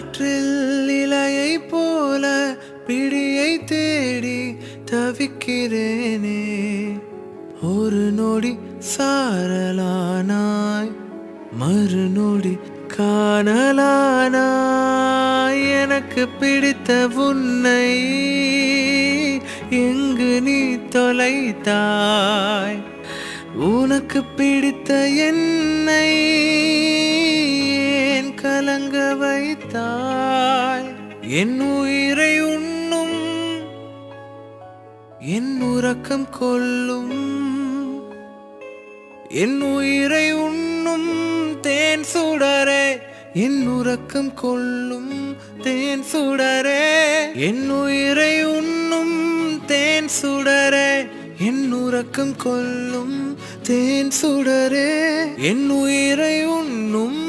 காற்றில் இலையை போல பிடியை தேடி தவிக்கிறேனே. ஒரு நொடி சாரலானாய், மறுநொடி காணலானாய். எனக்கு பிடித்த உன்னை எங்கு நீ தொலைத்தாய்? உனக்கு பிடித்த என்னை ஏன் கலங்க வைத்தாய்? என் உயிரை உண்ணும், என் உறக்கம் கொள்ளும், என் உயிரை உண்ணும் தேன் சுடரே, என் உறக்கம் கொள்ளும் தேன் சுடரே. என் உயிரை உண்ணும் தேன் சுடரே, என் உறக்கம் கொள்ளும் தேன் சுடரே. என் உயிரை உண்ணும்